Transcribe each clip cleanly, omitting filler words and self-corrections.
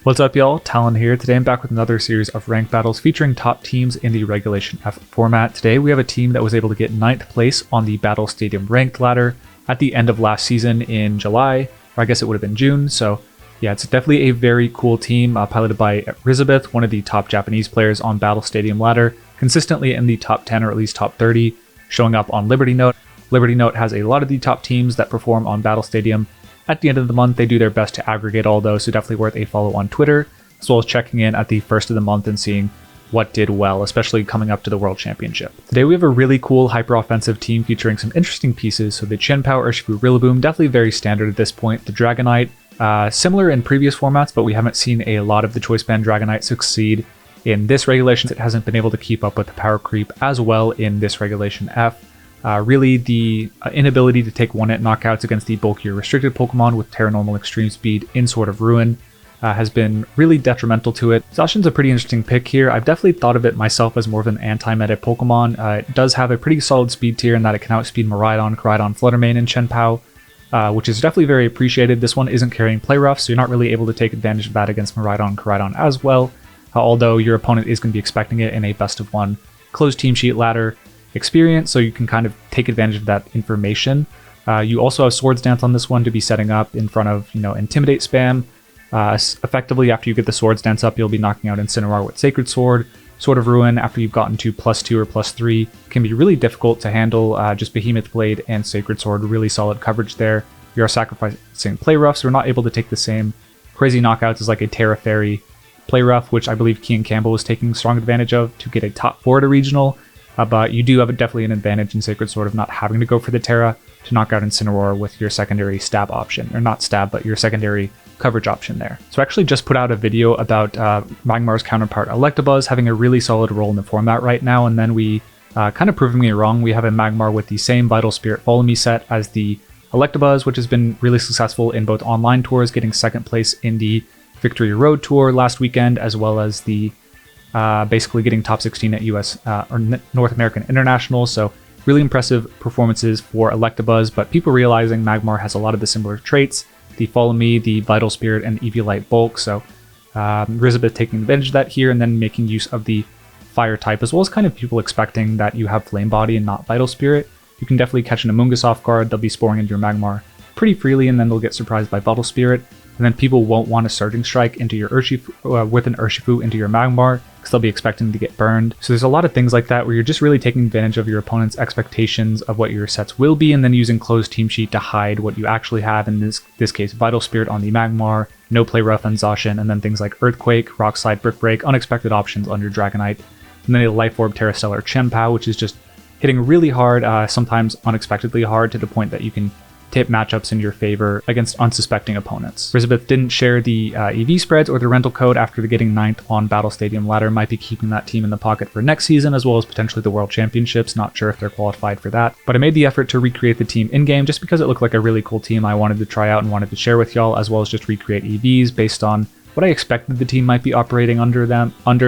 What's up, y'all? Talon here. Today I'm back with another series of ranked battles featuring top teams in the Regulation F format. Today we have a team that was able to get 9th place on the Battle Stadium ranked ladder at the end of last season in July, or I guess it would have been June. So yeah, it's definitely a very cool team piloted by Rizabeth, one of the top Japanese players on Battle Stadium ladder, consistently in the top 10 or at least top 30, showing up on Liberty Note. Liberty Note has a lot of the top teams that perform on Battle Stadium. At the end of the month, they do their best to aggregate all those, so definitely worth a follow on Twitter, as well as checking in at the first of the month and seeing what did well, especially coming up to the World Championship. Today we have a really cool hyper-offensive team featuring some interesting pieces. So the Chien-Pao, Urshifu, Rillaboom, definitely very standard at this point. The Dragonite, similar in previous formats, but we haven't seen a lot of the Choice Band Dragonite succeed in this regulation. It hasn't been able to keep up with the power creep as well in this Regulation F. Really, the inability to take one-hit knockouts against the bulkier restricted Pokemon with Terra Normal Extreme Speed in Sword of Ruin has been really detrimental to it. Zacian's a pretty interesting pick here. I've definitely thought of it myself as more of an anti-meta Pokemon. It does have a pretty solid speed tier in that it can outspeed Miraidon, Koraidon, Fluttermane, and Chien-Pao, which is definitely very appreciated. This one isn't carrying Play Rough, so you're not really able to take advantage of that against Miraidon, Koraidon as well, although your opponent is going to be expecting it in a best-of-1 closed team sheet ladder experience, so you can kind of take advantage of that information. You also have Swords Dance on this one to be setting up in front of, Intimidate spam. Effectively, after you get the Swords Dance up, you'll be knocking out Incineroar with Sacred Sword. Sword of Ruin, after you've gotten to +2 or +3, can be really difficult to handle. Just Behemoth Blade and Sacred Sword, really solid coverage there. You are sacrificing Play Rough, so we're not able to take the same crazy knockouts as like a Terra Fairy Play Rough, which I believe Chien-Pao was taking strong advantage of to get a top 4 at a regional. But you do have definitely an advantage in Sacred Sword of not having to go for the Terra to knock out Incineroar with your secondary stab option. Or not stab, but your secondary coverage option there. So I actually just put out a video about Magmar's counterpart Electabuzz having a really solid role in the format right now, and then we kind of proving me wrong. We have a Magmar with the same Vital Spirit Follow Me set as the Electabuzz, which has been really successful in both online tours, getting 2nd place in the Victory Road Tour last weekend, as well as the basically getting top 16 at US or North American International. So really impressive performances for Electabuzz, but people realizing Magmar has a lot of the similar traits, the Follow Me, the Vital Spirit, and Eviolite Bulk. So Rizabeth taking advantage of that here and then making use of the Fire type, as well as kind of people expecting that you have Flame Body and not Vital Spirit. You can definitely catch an Amoonguss off guard. They'll be sporing into your Magmar pretty freely, and then they'll get surprised by Vital Spirit. And then people won't want a Surging Strike into your Urshifu, with an Urshifu into your Magmar, because they'll be expecting to get burned. So there's a lot of things like that where you're just really taking advantage of your opponent's expectations of what your sets will be, and then using closed team sheet to hide what you actually have. In this case, Vital Spirit on the Magmar, no Play Rough on Zacian, and then things like Earthquake, Rock Slide, Brick Break, unexpected options on your Dragonite, and then a Life Orb Terrastellar Chien-Pao, which is just hitting really hard, sometimes unexpectedly hard, to the point that you can tip matchups in your favor against unsuspecting opponents. Rizabeth didn't share the EV spreads or the rental code after getting 9th on Battle Stadium ladder. Might be keeping that team in the pocket for next season, as well as potentially the World Championships. Not sure if they're qualified for that. But I made the effort to recreate the team in-game just because it looked like a really cool team I wanted to try out and wanted to share with y'all, as well as just recreate EVs based on what I expected the team might be operating under.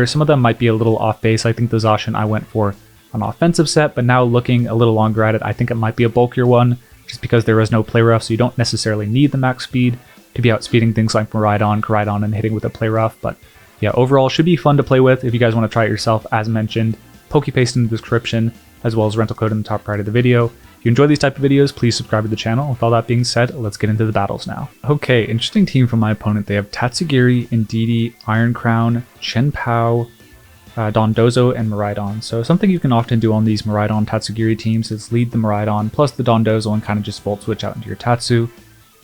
Some of them might be a little off base. I think the Zacian I went for an offensive set, but now looking a little longer at it, I think it might be a bulkier one, just because there is no Play Rough, so you don't necessarily need the max speed to be outspeeding things like Miraidon, Koraidon, and hitting with a Play Rough. But yeah, overall should be fun to play with if you guys want to try it yourself. As mentioned, PokePaste in the description, as well as rental code in the top right of the video. If you enjoy these type of videos, please subscribe to the channel. With all that being said, let's get into the battles now. Okay, interesting team from my opponent. They have Tatsugiri, Indeedee, Iron Crown, Chien-Pao, Dondozo, and Miraidon. So something you can often do on these Miraidon Tatsugiri teams is lead the Miraidon plus the Dondozo and kind of just Volt Switch out into your Tatsu.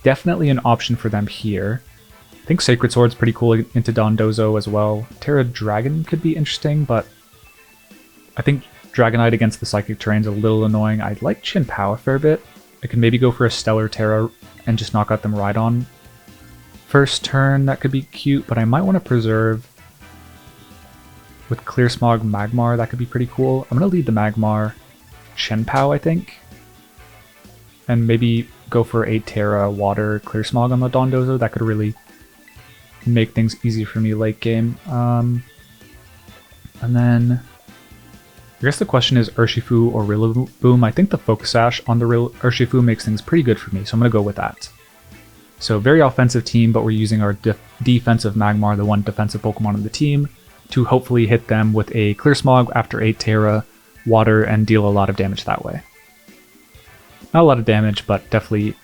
Definitely an option for them here. I think Sacred Sword's pretty cool into Dondozo as well. Terra Dragon could be interesting, but I think Dragonite against the Psychic Terrain's a little annoying. I like Chien-Pao a fair bit. I could maybe go for a Stellar Terra and just knock out the Miraidon first turn. That could be cute, but I might want to preserve with Clear Smog Magmar. That could be pretty cool. I'm going to lead the Magmar Chien-Pao, I think. And maybe go for a Terra Water Clear Smog on the Dondozo. That could really make things easy for me late game. And then I guess the question is Urshifu or Rillaboom. I think the Focus Sash on the Urshifu makes things pretty good for me, so I'm going to go with that. So very offensive team, but we're using our defensive Magmar, the one defensive Pokemon of the team, to hopefully hit them with a Clear Smog after 8 Terra, Water, and deal a lot of damage that way. Not a lot of damage, but definitely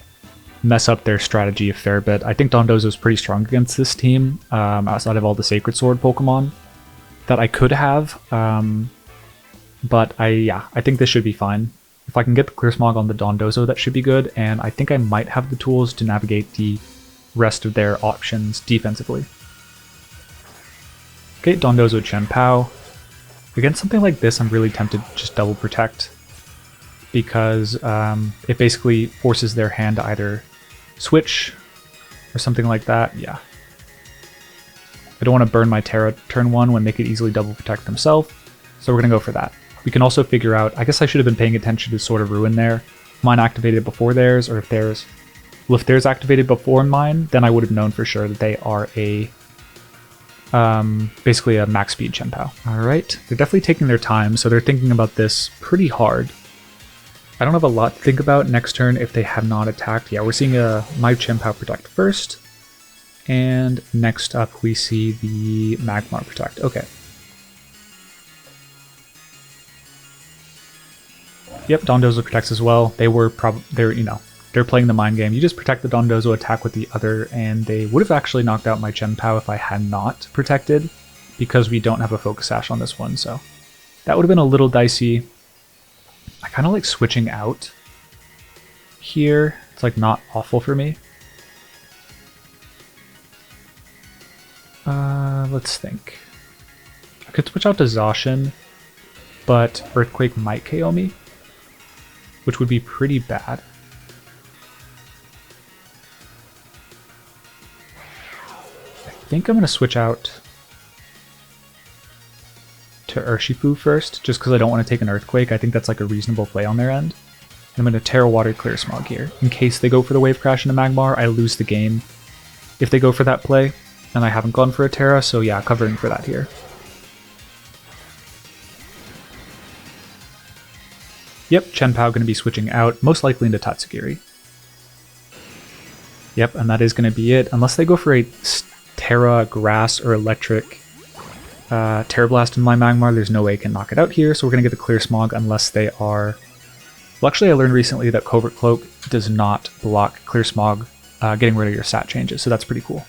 mess up their strategy a fair bit. I think Dondozo is pretty strong against this team, outside of all the Sacred Sword Pokemon that I could have. But I think this should be fine. If I can get the Clear Smog on the Dondozo, that should be good, and I think I might have the tools to navigate the rest of their options defensively. Okay, Dondozo Chien-Pao. Against something like this, I'm really tempted to just double protect, because it basically forces their hand to either switch or something like that. Yeah. I don't want to burn my Terra turn 1 when they could easily double protect themselves, so we're going to go for that. We can also figure out, I guess I should have been paying attention to Sword of Ruin there. Mine activated before theirs, or if theirs... Well, if theirs activated before mine, then I would have known for sure that they are a... basically a max speed Chien-Pao. Alright, they're definitely taking their time, so they're thinking about this pretty hard. I don't have a lot to think about next turn if they have not attacked. Yeah, we're seeing my Chien-Pao protect first, and next up we see the Magmar protect. Okay. Yep, Dondozo protects as well. They're playing the mind game. You just protect the Dondozo, attack with the other, and they would have actually knocked out my Chien-Pao if I had not protected, because we don't have a Focus Sash on this one, so that would have been a little dicey. I kind of like switching out here. It's like not awful for me. Let's think. I could switch out to Zacian, but Earthquake might KO me, which would be pretty bad. I think I'm going to switch out to Urshifu first, just because I don't want to take an Earthquake. I think that's like a reasonable play on their end. I'm going to Terra Water Clear Smog here. In case they go for the Wave Crash into Magmar, I lose the game if they go for that play, and I haven't gone for a Terra, so yeah, covering for that here. Yep, Chien-Pao going to be switching out, most likely into Tatsugiri. Yep, and that is going to be it. Unless they go for a Terra, Grass, or Electric Terra Blast in my Magmar, there's no way I can knock it out here, so we're going to get the Clear Smog unless they are... Well, actually, I learned recently that Covert Cloak does not block Clear Smog getting rid of your stat changes, so that's pretty cool.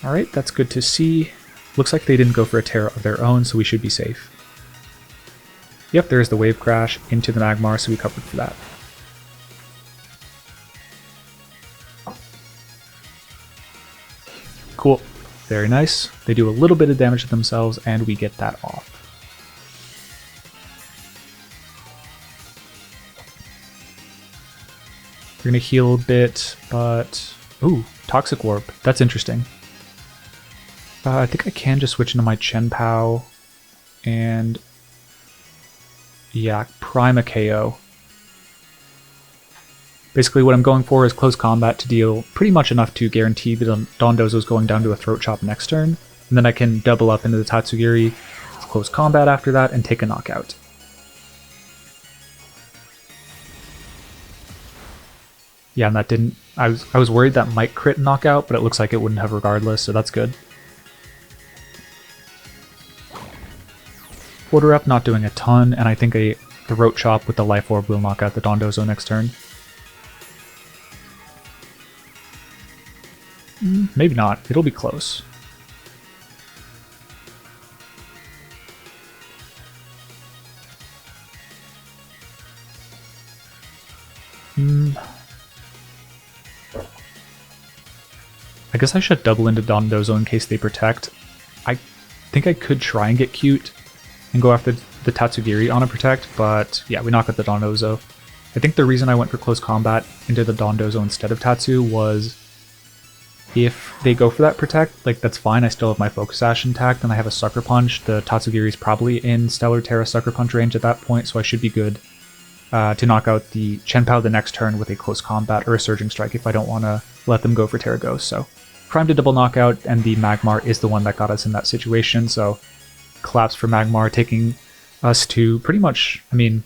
Alright, that's good to see. Looks like they didn't go for a Terra of their own, so we should be safe. Yep, there's the Wave Crash into the Magmar, so we covered for that. Cool. Very nice. They do a little bit of damage to themselves, and we get that off. We're going to heal a bit, but... Ooh, Toxic Warp. That's interesting. I think I can just switch into my Chien-Pao and, yeah, prime a KO. Basically what I'm going for is close combat to deal pretty much enough to guarantee that Dondozo's going down to a Throat Chop next turn, and then I can double up into the Tatsugiri, close combat after that, and take a knockout. Yeah, and that didn't... I was worried that might crit knockout, but it looks like it wouldn't have regardless, so that's good. Order up, not doing a ton, and I think a Throat Chop with the Life Orb will knock out the Dondozo next turn. Maybe not. It'll be close. I guess I should double into Dondozo in case they protect. I think I could try and get cute and go after the Tatsugiri on a protect, but yeah, we knock out the Dondozo. I think the reason I went for close combat into the Dondozo instead of Tatsu was if they go for that protect, like that's fine, I still have my Focus Sash intact and I have a Sucker Punch. The Tatsugiri is probably in Stellar Terra Sucker Punch range at that point, so I should be good. to knock out the Chien-Pao the next turn with a close combat or a surging strike if I don't want to let them go for Terraghost. So primed to double knockout, and the Magmar is the one that got us in that situation. So collapse for Magmar, taking us to pretty much, I mean,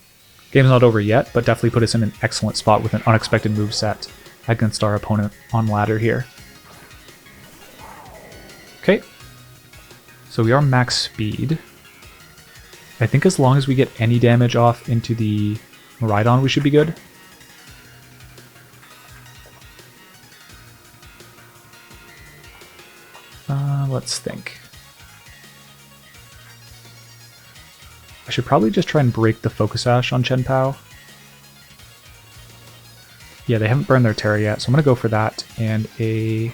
game's not over yet, but definitely put us in an excellent spot with an unexpected moveset against our opponent on ladder here. Okay, so we are max speed. I think as long as we get any damage off into the Rhydon, we should be good. Let's think. I should probably just try and break the Focus Sash on Chien-Pao. Yeah, they haven't burned their Terra yet, so I'm going to go for that. And a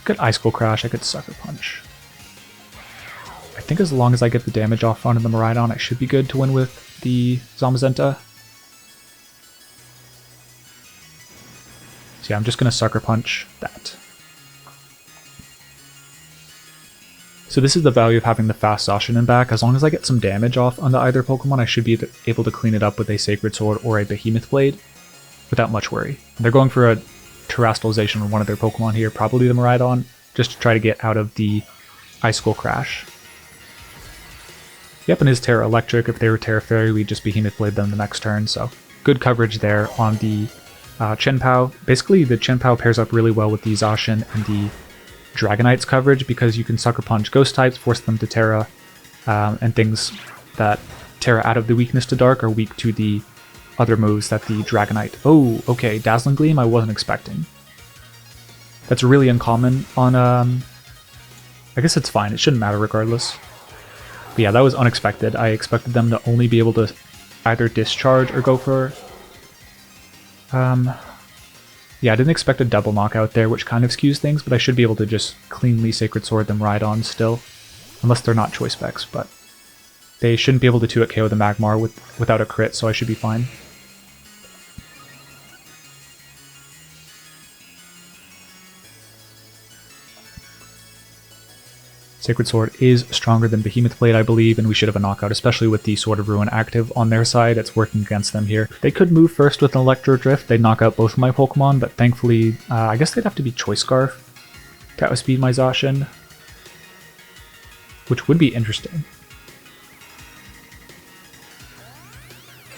good Icicle Crash, I could Sucker Punch. I think as long as I get the damage off onto the Miraidon, I should be good to win with the Zamazenta. So yeah, I'm just going to Sucker Punch that. So this is the value of having the fast Zacian in back. As long as I get some damage off onto either Pokemon, I should be able to clean it up with a Sacred Sword or a Behemoth Blade without much worry. They're going for a Terastallization on one of their Pokemon here, probably the Miraidon, just to try to get out of the Icicle Crash. Yep, and his Terra Electric. If they were Terra Fairy, we'd just Behemoth Blade them the next turn, so good coverage there on the Chien-Pao. Basically, the Chien-Pao pairs up really well with the Zacian and the Dragonite's coverage because you can Sucker Punch Ghost types, force them to Terra, and things that Terra out of the weakness to Dark are weak to the other moves that the Dragonite... Oh, okay, Dazzling Gleam I wasn't expecting. That's really uncommon on... I guess it's fine, it shouldn't matter regardless. But yeah, that was unexpected. I expected them to only be able to either discharge or go for... Yeah, I didn't expect a double knockout there, which kind of skews things, but I should be able to just cleanly Sacred Sword them Rhydon still. Unless they're not choice specs, but they shouldn't be able to 2-hit KO the Magmar without a crit, so I should be fine. Sacred Sword is stronger than Behemoth Blade, I believe, and we should have a knockout, especially with the Sword of Ruin active on their side. It's working against them here. They could move first with an Electro Drift. They'd knock out both of my Pokemon, but thankfully, I guess they'd have to be Choice Scarf to outspeed my Zacian, which would be interesting.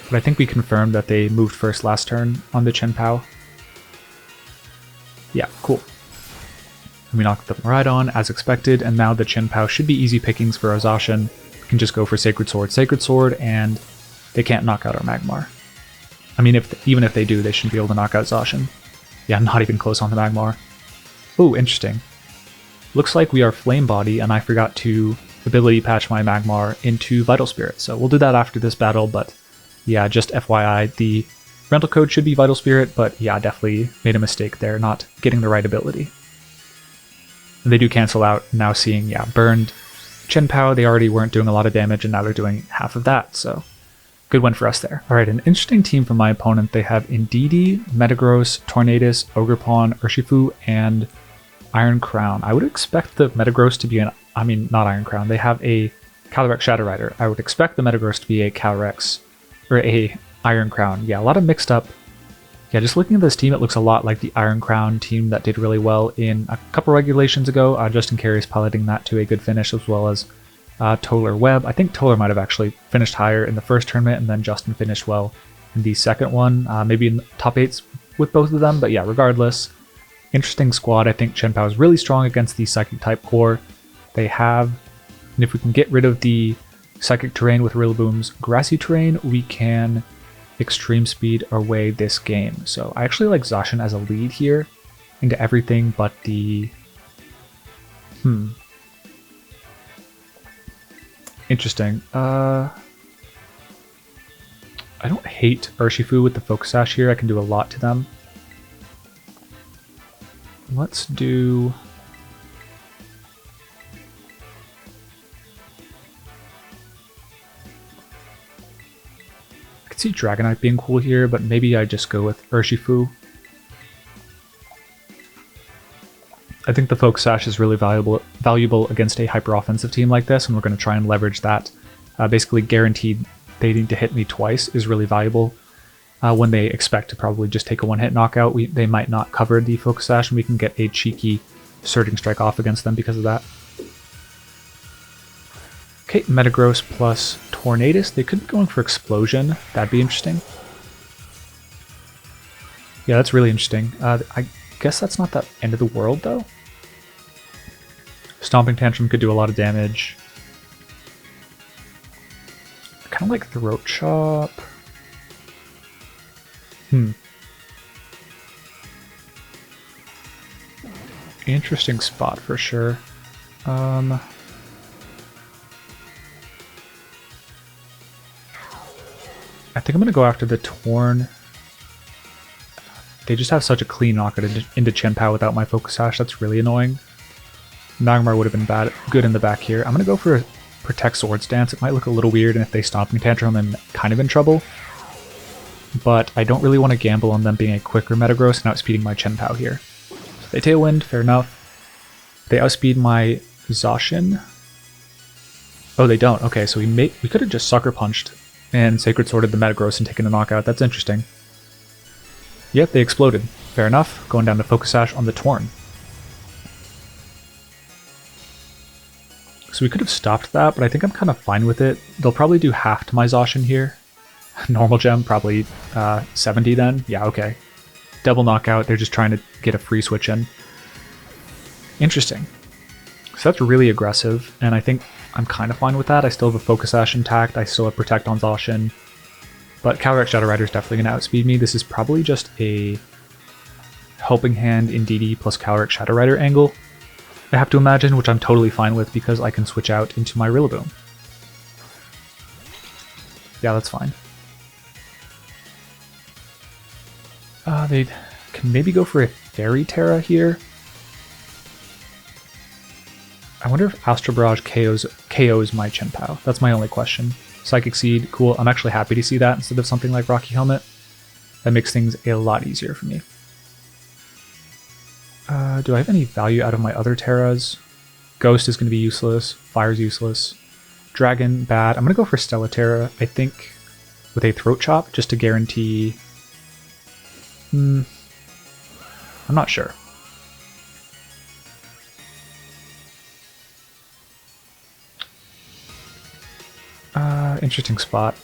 But I think we confirmed that they moved first last turn on the Chien-Pao. Yeah, cool. We knocked the Miraidon as expected, and now the Chien-Pao should be easy pickings for our Zacian. We can just go for Sacred Sword, and they can't knock out our Magmar. I mean, even if they do, they shouldn't be able to knock out Zacian. Yeah, not even close on the Magmar. Oh, interesting. Looks like we are Flame Body, and I forgot to ability patch my Magmar into Vital Spirit, so we'll do that after this battle, but yeah, just FYI, the rental code should be Vital Spirit, but yeah, definitely made a mistake there, not getting the right ability. And they do cancel out, now seeing, yeah, burned Chien-Pao, they already weren't doing a lot of damage, and now they're doing half of that, so good win for us there. Alright, an interesting team from my opponent. They have Indeedee, Metagross, Tornadus, Ogerpon, Urshifu, and Iron Crown. I would expect the Metagross to be an, I mean, not Iron Crown, they have a Calyrex Shadow Rider. I would expect the Metagross to be a Calyrex, or a Iron Crown. Yeah, a lot of mixed up. Yeah, just looking at this team, it looks a lot like the Iron Crown team that did really well in a couple regulations ago. Justin Carey's piloting that to a good finish, as well as Toller Webb. I think Toller might have actually finished higher in the first tournament, and then Justin finished well in the second one. Maybe in the top 8s with both of them, but yeah, regardless. Interesting squad. I think Chien-Pao is really strong against the Psychic-type core. They have, and if we can get rid of the Psychic terrain with Rillaboom's Grassy terrain, we can Extreme Speed away this game. So I actually like Zacian as a lead here into everything but the... Interesting. I don't hate Urshifu with the Focus Sash here. I can do a lot to them. Let's do... I could see Dragonite being cool here, but maybe I just go with Urshifu. I think the Focus Sash is really valuable against a hyper-offensive team like this, and we're going to try and leverage that. Basically guaranteed they need to hit me twice is really valuable. When they expect to probably just take a one-hit knockout, they might not cover the Focus Sash, and we can get a cheeky Surging Strike off against them because of that. Okay, Metagross plus Tornadus. They could be going for Explosion. That'd be interesting. Yeah, that's really interesting. I guess that's not the end of the world, though. Stomping Tantrum could do a lot of damage. Kind of like Throat Chop. Interesting spot for sure. I think I'm going to go after the Torn. They just have such a clean knockout into Chien-Pao without my Focus Sash. That's really annoying. Magmar would have been good in the back here. I'm going to go for a Protect Swords Dance. It might look a little weird, and if they Stomping Tantrum, I'm kind of in trouble. But I don't really want to gamble on them being a quicker Metagross and outspeeding my Chien-Pao here. So they Tailwind, fair enough. They outspeed my Zacian. Oh, they don't. Okay, so we could have just Sucker Punched and Sacred Sworded the Metagross and taken a knockout. That's interesting. Yep, they exploded. Fair enough. Going down to Focus Sash on the Torn. So we could have stopped that, but I think I'm kind of fine with it. They'll probably do half to my Zacian here. Normal gem, probably 70 then. Yeah, okay. Double knockout. They're just trying to get a free switch in. Interesting. So that's really aggressive, and I think I'm kind of fine with that. I still have a Focus Sash intact. I still have Protect on Zacian. But Calyrex Shadow Rider is definitely going to outspeed me. This is probably just a Helping Hand in DD plus Calyrex Shadow Rider angle, I have to imagine, which I'm totally fine with because I can switch out into my Rillaboom. Yeah, that's fine. They can maybe go for a Fairy Terra here. I wonder if Astral Barrage KOs my Chien-Pao. That's my only question. Psychic Seed, cool. I'm actually happy to see that instead of something like Rocky Helmet. That makes things a lot easier for me. Do I have any value out of my other Terras? Ghost is going to be useless. Fire's useless. Dragon, bad. I'm going to go for Stella Terra, I think, with a Throat Chop, just to guarantee... I'm not sure. Interesting spot.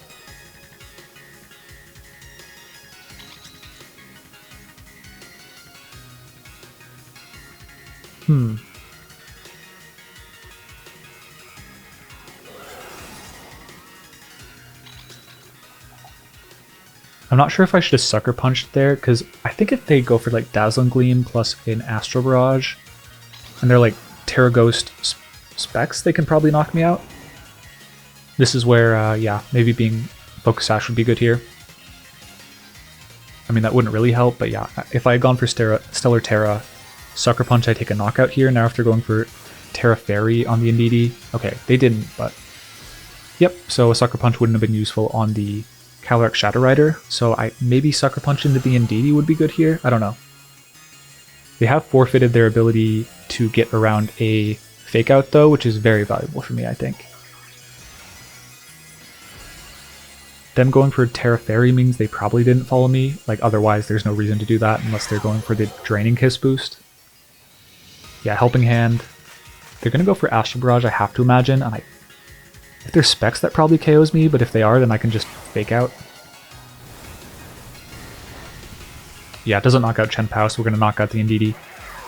I'm not sure if I should have Sucker Punched there, because I think if they go for like Dazzling Gleam plus an Astral Barrage, and they're like Terra Ghost specs, they can probably knock me out. This is where, yeah, maybe being Focus Sash would be good here. I mean, that wouldn't really help, but yeah, if I had gone for Stellar Terra, Sucker Punch, I take a knockout here. Now after going for Terra Fairy on the Indeedee, okay, they didn't, but yep, so a Sucker Punch wouldn't have been useful on the Calyrex Shadow Rider, so maybe Sucker Punch into the Indeedee would be good here. I don't know. They have forfeited their ability to get around a Fake Out though, which is very valuable for me, I think. Them going for Terra Fairy means they probably didn't follow me, like otherwise there's no reason to do that unless they're going for the Draining Kiss boost. Yeah, Helping Hand. They're going to go for Astral Barrage, I have to imagine, and if they're specs, that probably KOs me, but if they are, then I can just Fake Out. Yeah, it doesn't knock out Chien-Pao, so we're going to knock out the Indeedee.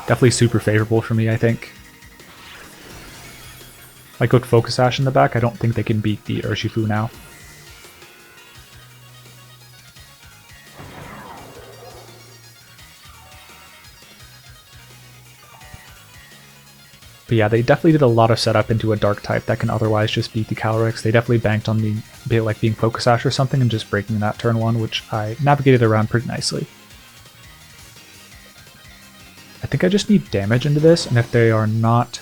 Definitely super favorable for me, I think. Like with Focus Sash in the back, I don't think they can beat the Urshifu now. But yeah, they definitely did a lot of setup into a Dark type that can otherwise just beat the Calyrex. They definitely banked on the bit like being Focus Sash or something and just breaking that turn one, which I navigated around pretty nicely. I think I just need damage into this, and if they are not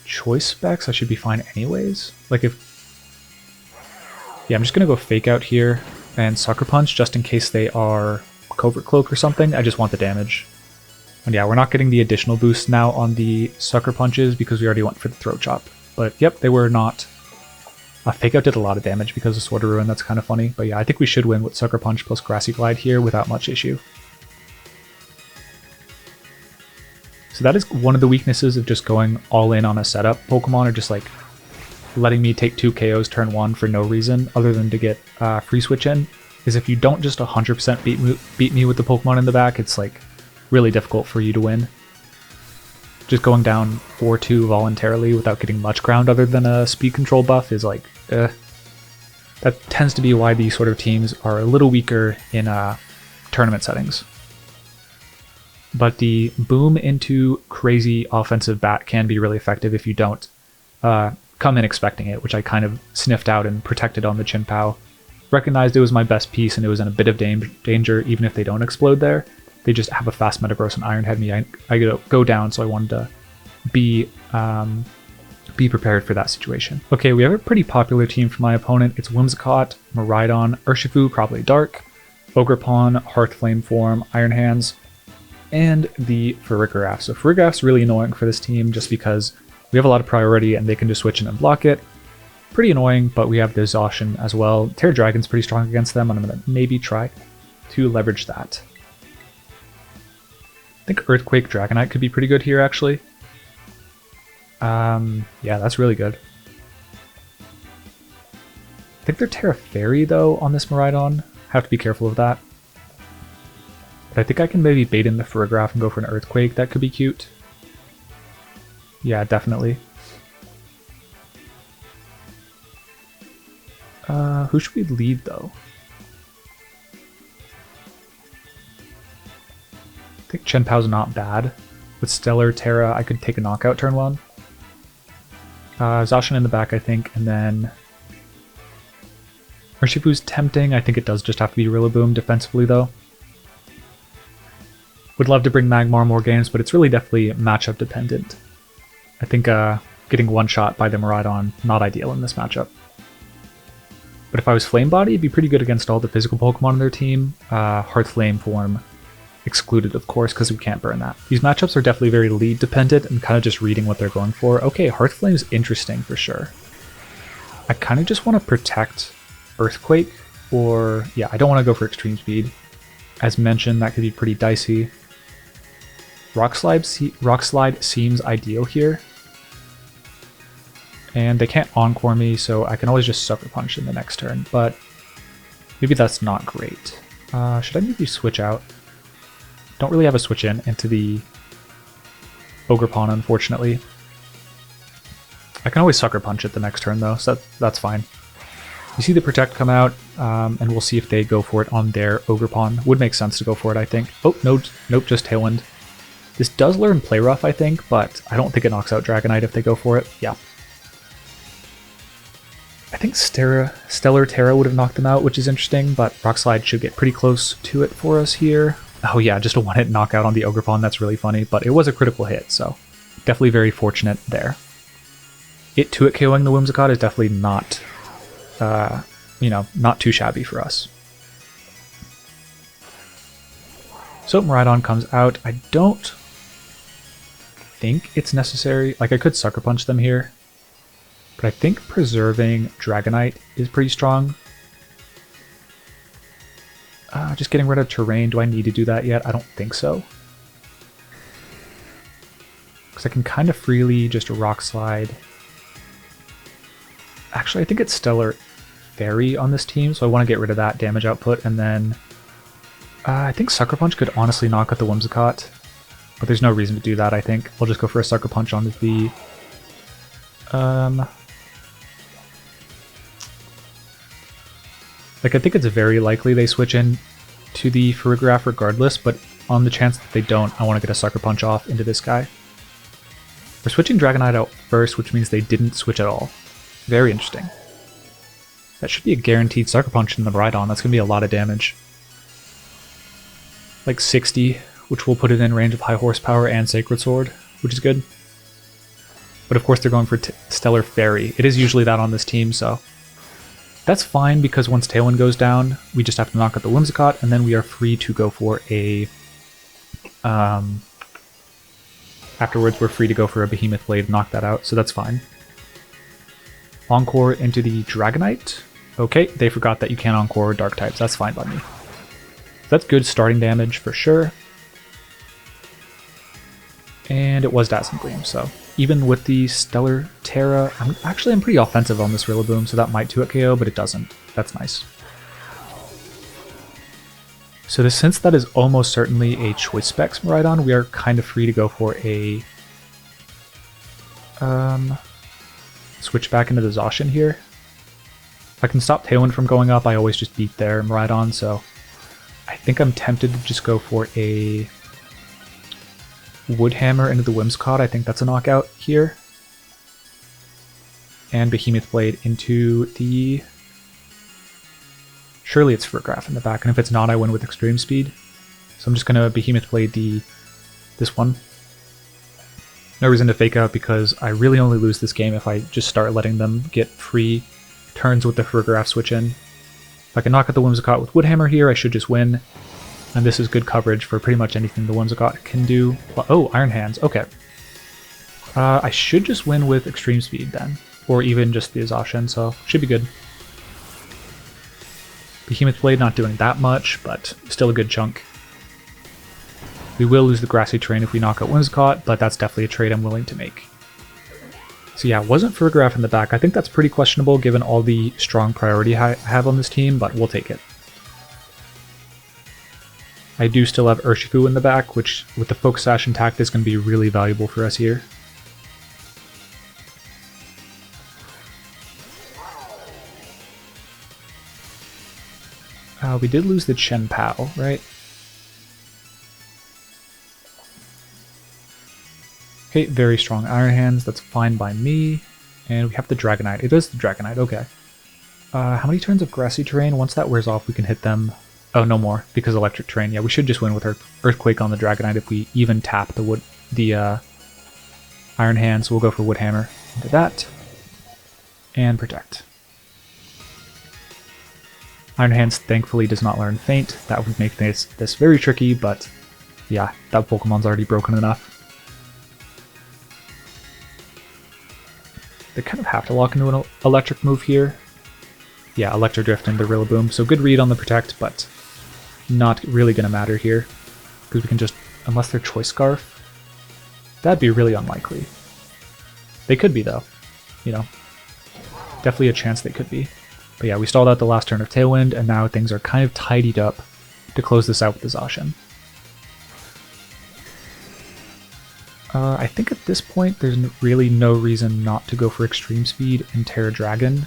choice specs, I should be fine anyways. Like if... Yeah, I'm just going to go Fake Out here and Sucker Punch just in case they are Covert Cloak or something. I just want the damage. And yeah, we're not getting the additional boost now on the Sucker Punches because we already went for the Throat Chop. But yep, they were not Fake Out did a lot of damage because of Sword of Ruin. That's kind of funny. But yeah, I think we should win with Sucker Punch plus Grassy Glide here without much issue. So that is one of the weaknesses of just going all in on a setup Pokemon, or just like letting me take 2 KOs turn 1 for no reason other than to get free switch in, is if you don't just 100% beat me with the Pokemon in the back, it's like really difficult for you to win. Just going down 4-2 voluntarily without getting much ground other than a speed control buff is like, that tends to be why these sort of teams are a little weaker in tournament settings. But the boom into crazy offensive bat can be really effective if you don't come in expecting it, which I kind of sniffed out and protected on the Chien-Pao. Recognized it was my best piece and it was in a bit of danger even if they don't explode there. They just have a fast Metagross and Iron Head me. I go down, so I wanted to be prepared for that situation. Okay, we have a pretty popular team for my opponent. It's Whimsicott, Miraidon, Urshifu, probably Dark, Ogerpon, Hearthflame form, Iron Hands, and the Farigiraf. So Farigiraf's really annoying for this team just because we have a lot of priority and they can just switch in and block it. Pretty annoying, but we have the Zacian as well. Terra Dragon's pretty strong against them, and I'm going to maybe try to leverage that. I think Earthquake Dragonite could be pretty good here, actually. Yeah, that's really good. I think they're Terra Fairy, though, on this Miraidon. Have to be careful of that. But I think I can maybe bait in the Farigiraf and go for an Earthquake. That could be cute. Yeah, definitely. Who should we lead, though? I think Chien-Pao's not bad. With Stellar Terra, I could take a knockout turn 1. Zacian in the back, I think, and then Urshifu's tempting. I think it does just have to be Rillaboom defensively, though. Would love to bring Magmar more games, but it's really definitely matchup dependent. I think getting one-shot by the Miraidon, not ideal in this matchup. But if I was Flame Body, it'd be pretty good against all the physical Pokemon on their team. Hearthflame form excluded, of course, because we can't burn that. These matchups are definitely very lead dependent and kind of just reading what they're going for. Okay, Hearthflame's interesting for sure. I kind of just want to protect Earthquake, or yeah, I don't want to go for Extreme Speed. As mentioned, that could be pretty dicey. Rock Slide seems ideal here. And they can't Encore me, so I can always just Sucker Punch in the next turn, but maybe that's not great. Should I maybe switch out? Don't really have a switch in into the Ogerpon, unfortunately. I can always Sucker Punch it the next turn, though, so that's fine. You see the Protect come out, and we'll see if they go for it on their Ogerpon. Would make sense to go for it, I think. Oh, no, nope, just Tailwind. This does learn Play Rough, I think, but I don't think it knocks out Dragonite if they go for it. Yeah. I think Stellar Terra would have knocked them out, which is interesting, but Rock Slide should get pretty close to it for us here. Oh yeah, just a one-hit knockout on the Ogerpon, that's really funny, but it was a critical hit, so definitely very fortunate there. It 2-hit KOing the Whimsicott is definitely not, not too shabby for us. So Miraidon comes out. I don't think it's necessary. Like, I could Sucker Punch them here, but I think preserving Dragonite is pretty strong. Just getting rid of terrain. Do I need to do that yet? I don't think so. Because I can kind of freely just Rock Slide. Actually, I think it's Stellar Fairy on this team, so I want to get rid of that damage output. And then I think Sucker Punch could honestly knock out the Whimsicott, but there's no reason to do that, I think. I'll just go for a Sucker Punch on the... Like, I think it's very likely they switch in to the Farigiraf regardless, but on the chance that they don't, I want to get a Sucker Punch off into this guy. We're switching Dragonite out first, which means they didn't switch at all. Very interesting. That should be a guaranteed Sucker Punch in the Miraidon. That's going to be a lot of damage. Like 60, which will put it in range of High Horsepower and Sacred Sword, which is good. But of course they're going for Stellar Fairy. It is usually that on this team, so... That's fine, because once Tailwind goes down, we just have to knock out the Whimsicott, and then we are free to go for a... Afterwards, we're free to go for a Behemoth Blade and knock that out, so that's fine. Encore into the Dragonite. Okay, they forgot that you can't Encore Dark types. That's fine by me. That's good starting damage for sure. And it was Dazzling Gleam, so even with the Stellar Terra, I'm pretty offensive on this Rillaboom, so that might 2-hit KO, but it doesn't. That's nice. So since that is almost certainly a Choice Specs Miraidon, we are kind of free to go for a switch back into the Zacian here. If I can stop Tailwind from going up, I always just beat their Miraidon, so I think I'm tempted to just go for a Wood Hammer into the Whimsicott. I think that's a knockout here. And Behemoth Blade into the... Surely it's Furgraph in the back, and if it's not, I win with Extreme Speed. So I'm just going to Behemoth Blade this one. No reason to fake out because I really only lose this game if I just start letting them get free turns with the Furgraph switch in. If I can knock out the Whimsicott with Wood Hammer here, I should just win. And this is good coverage for pretty much anything the Whimsicott can do. Oh, Iron Hands, okay. I should just win with Extreme Speed then, or even just the Zacian, so should be good. Behemoth Blade not doing that much, but still a good chunk. We will lose the Grassy Terrain if we knock out Whimsicott, but that's definitely a trade I'm willing to make. So yeah, wasn't Furgraph in the back. I think that's pretty questionable given all the strong priority I have on this team, but we'll take it. I do still have Urshifu in the back, which with the Focus Sash intact is going to be really valuable for us here. We did lose the Chien-Pao, right? Okay, very strong Iron Hands, that's fine by me. And we have the Dragonite. It is the Dragonite, okay. How many turns of Grassy Terrain? Once that wears off, we can hit them. Oh, no more, because Electric Terrain. Yeah, we should just win with Earthquake on the Dragonite if we even tap the Iron Hand, so we'll go for Wood Hammer into that. And Protect. Iron Hands thankfully does not learn Faint. That would make this very tricky, but yeah, that Pokemon's already broken enough. They kind of have to lock into an electric move here. Yeah, Electro Drift into Rillaboom, so good read on the Protect, but not really going to matter here. Because we can just, unless they're Choice Scarf, that'd be really unlikely. They could be though, you know. Definitely a chance they could be. But yeah, we stalled out the last turn of Tailwind, and now things are kind of tidied up to close this out with the Zacian. I think at this point there's really no reason not to go for Extreme Speed and Terra Dragon,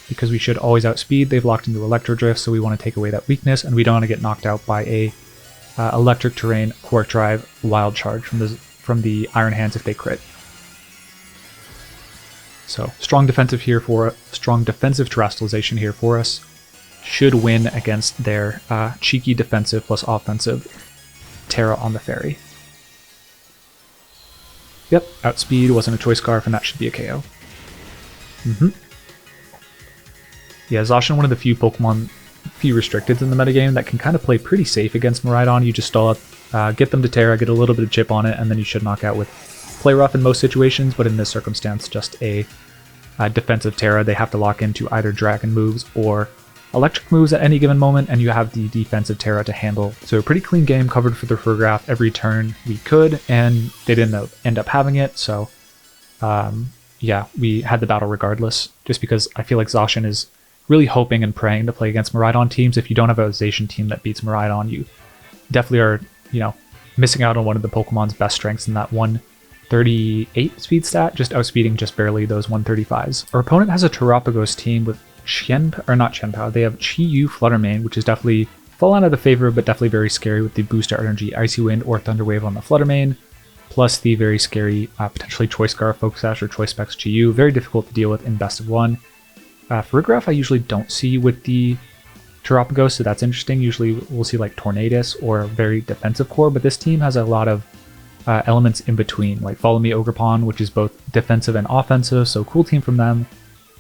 because we should always outspeed. They've locked into Electro Drift, so we want to take away that weakness, and we don't want to get knocked out by a Electric Terrain, Quark Drive, Wild Charge from the Iron Hands if they crit. So strong defensive terrestrialization here for us. Should win against their cheeky defensive plus offensive Terra on the Fairy. Yep, outspeed wasn't a Choice Scarf, and that should be a KO. Yeah, Zacian, one of the few Pokemon, few restricted in the metagame that can kind of play pretty safe against Miraidon. You just stall up, get them to Terra, get a little bit of chip on it, and then you should knock out with Play Rough in most situations, but in this circumstance, just a defensive Terra. They have to lock into either Dragon moves or Electric moves at any given moment, and you have the defensive Terra to handle. So a pretty clean game, covered for the Furgraph every turn we could, and they didn't end up having it, so yeah, we had the battle regardless, just because I feel like Zacian is really hoping and praying to play against Miraidon teams. If you don't have a Zacian team that beats Miraidon, you definitely are, you know, missing out on one of the Pokemon's best strengths in that 138 speed stat, just outspeeding just barely those 135s. Our opponent has a Terapagos team with Chien-Pao, they have Chi-Yu Fluttermane, which is definitely fallen out of favor, but definitely very scary with the Booster Energy Icy Wind or Thunder Wave on the Fluttermane, plus the very scary potentially Choice Scarf, Focus Sash, or Choice Specs Chi-Yu. Very difficult to deal with in best of one. Furgraph I usually don't see with the Terapagos, so that's interesting. Usually we'll see like Tornadus or a very defensive core, but this team has a lot of elements in between, like Follow Me Ogerpon, which is both defensive and offensive, so cool team from them.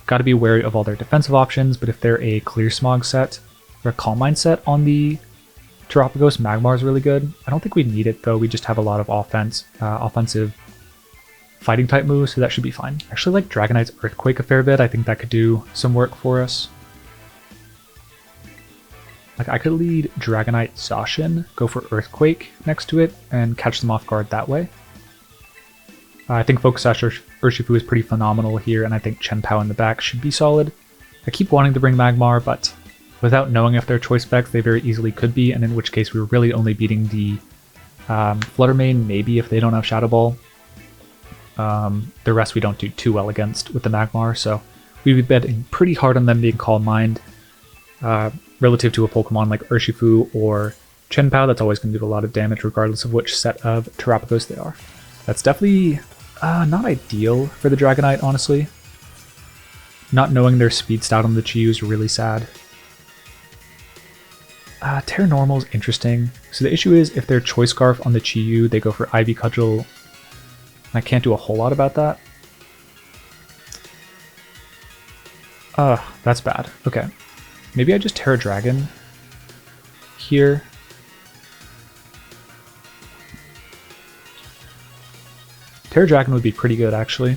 Got to be wary of all their defensive options, but if they're a Clear Smog set or a Calm Mind set on the Terapagos, Magmar is really good. I don't think we need it though, we just have a lot of offensive fighting type moves, so that should be fine. I actually like Dragonite's Earthquake a fair bit. I think that could do some work for us. Like, I could lead Dragonite Zacian, go for Earthquake next to it, and catch them off guard that way. I think Focus Sash Urshifu is pretty phenomenal here, and I think Chien-Pao in the back should be solid. I keep wanting to bring Magmar, but without knowing if they're choice specs, they very easily could be, and in which case we're really only beating the Flutter Mane, maybe if they don't have Shadow Ball. The rest we don't do too well against with the Magmar, so we'd be betting pretty hard on them being Calm Mind. Relative to a Pokemon like Urshifu or Chien-Pao, that's always going to do a lot of damage regardless of which set of Terapagos they are. That's definitely not ideal for the Dragonite, honestly. Not knowing their speed stat on the Chi-Yu is really sad. Terra Normal is interesting. So the issue is if they're Choice Scarf on the Chi-Yu, they go for Ivy Cudgel. And I can't do a whole lot about that. That's bad. Okay. Maybe I just Terra Dragon here. Terra Dragon would be pretty good, actually.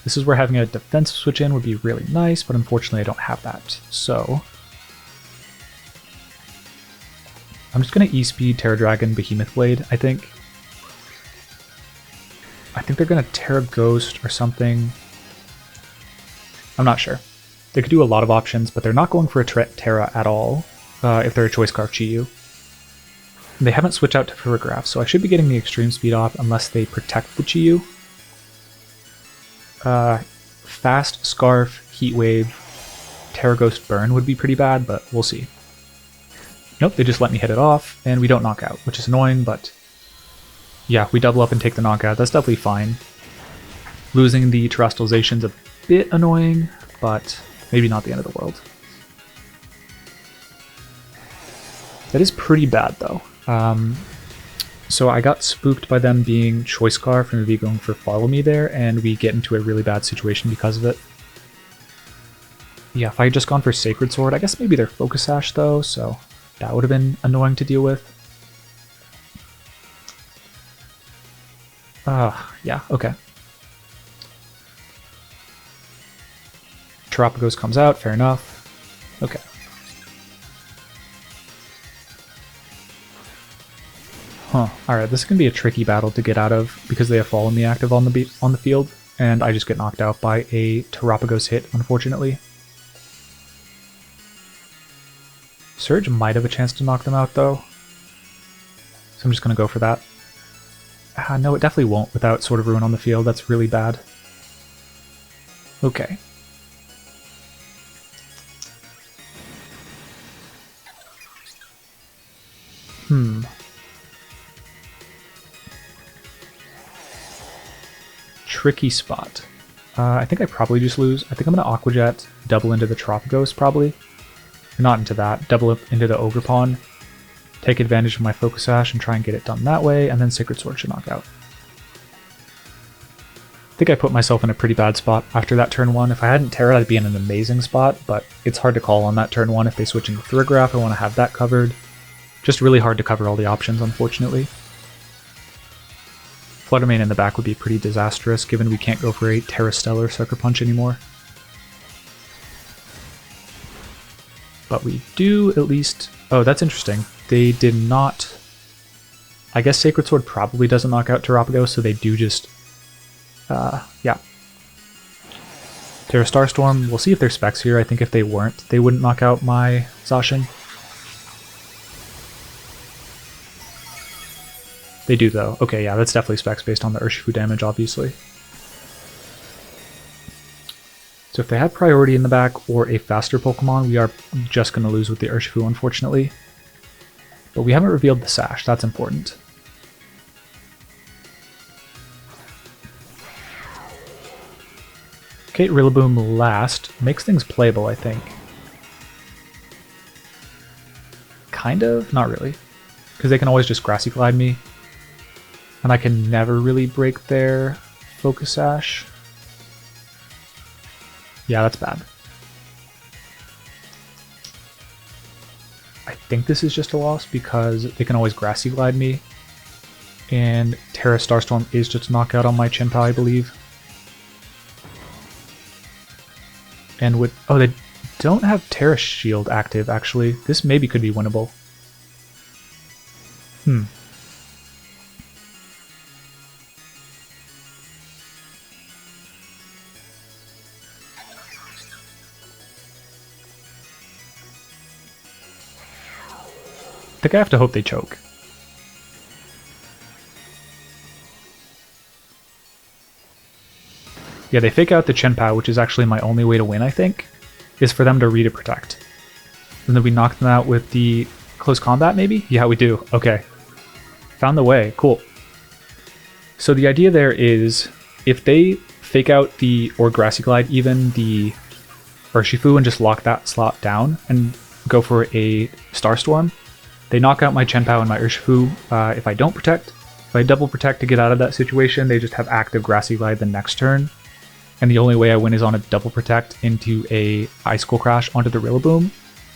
This is where having a defensive switch in would be really nice, but unfortunately I don't have that. So I'm just going to E-Speed Terra Dragon Behemoth Blade, I think. I think they're going to Terra Ghost or something. I'm not sure. They could do a lot of options, but they're not going for a Terra at all if they're a Choice Scarf Chi-Yu. They haven't switched out to Ferrograph, so I should be getting the Extreme Speed off unless they protect the Chi-Yu. Fast Scarf, Heat Wave, Terra Ghost Burn would be pretty bad, but we'll see. Nope, they just let me hit it off, and we don't knock out, which is annoying, but yeah, we double up and take the knockout. That's definitely fine. Losing the Terrestrialization's a bit annoying, but maybe not the end of the world. That is pretty bad, though. So I got spooked by them being Choice Scarf and maybe going for Follow Me there, and we get into a really bad situation because of it. Yeah, if I had just gone for Sacred Sword, I guess maybe they're Focus Sash, though, so that would have been annoying to deal with. Yeah, okay. Terapagos comes out, fair enough. Okay. Huh. Alright, this is going to be a tricky battle to get out of because they have Follow Me active on the field, and I just get knocked out by a Terapagos hit, unfortunately. Surge might have a chance to knock them out, though. So I'm just going to go for that. No, it definitely won't without Sword of Ruin on the field. That's really bad. Okay. Tricky spot. I think I probably just lose. I think I'm going to Aqua Jet, double into the Terapagos, probably. Or not into that, double up into the Ogerpon, take advantage of my Focus Sash and try and get it done that way, and then Sacred Sword should knock out. I think I put myself in a pretty bad spot after that turn 1. If I hadn't Terra, I'd be in an amazing spot, but it's hard to call on that turn 1 if they switch into Ferrograph. I want to have that covered. Just really hard to cover all the options, unfortunately. Flutter Mane in the back would be pretty disastrous, given we can't go for a Terra Stellar Sucker Punch anymore. But we do at least... Oh, that's interesting. They did not... I guess Sacred Sword probably doesn't knock out Terapagos, so they do just... yeah. Terra Starstorm, we'll see if they're specs here. I think if they weren't, they wouldn't knock out my Zacian. They do, though. Okay, yeah, that's definitely specs based on the Urshifu damage, obviously. So if they had priority in the back or a faster Pokemon, we are just going to lose with the Urshifu, unfortunately. But we haven't revealed the Sash, that's important. Okay, Rillaboom last. Makes things playable, I think. Kind of? Not really. Because they can always just Grassy Glide me. And I can never really break their Focus Sash. Yeah, that's bad. I think this is just a loss because they can always Grassy Glide me And Terra Starstorm is just a knockout on my Chien-Pao, I believe. And with... oh, they don't have Terra Shield active, actually. This maybe could be winnable. I think I have to hope they choke. Yeah, they fake out the Chien-Pao, which is actually my only way to win, I think, is for them to read a protect. And then we knock them out with the close combat, maybe? Yeah, we do. Okay. Found the way. Cool. So the idea there is, if they fake out the, or Grassy Glide, even the Urshifu and just lock that slot down and go for a Starstorm, they knock out my Chien-Pao and my Urshifu if I don't protect. If I double protect to get out of that situation, they just have active Grassy Glide the next turn. And the only way I win is on a double protect into a Icicle Crash onto the Rillaboom,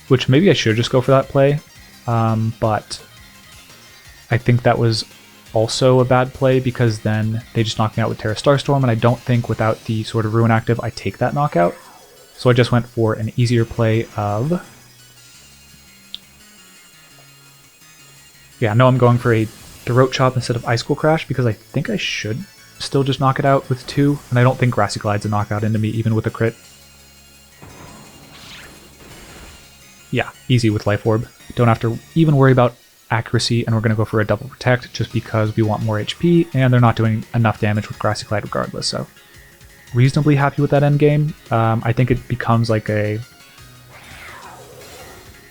which maybe I should just go for that play. But I think that was also a bad play because then they just knocked me out with Terra Starstorm, and I don't think without the Sword of Ruin active I take that knockout. So I just went for an easier play of... yeah, no, I'm going for a Throat Chop instead of Icicle Crash because I think I should still just knock it out with 2, and I don't think Grassy Glide's a knockout into me even with a crit. Yeah, easy with Life Orb. Don't have to even worry about accuracy, and we're going to go for a double protect just because we want more HP, and they're not doing enough damage with Grassy Glide regardless, so reasonably happy with that endgame. I think it becomes like a...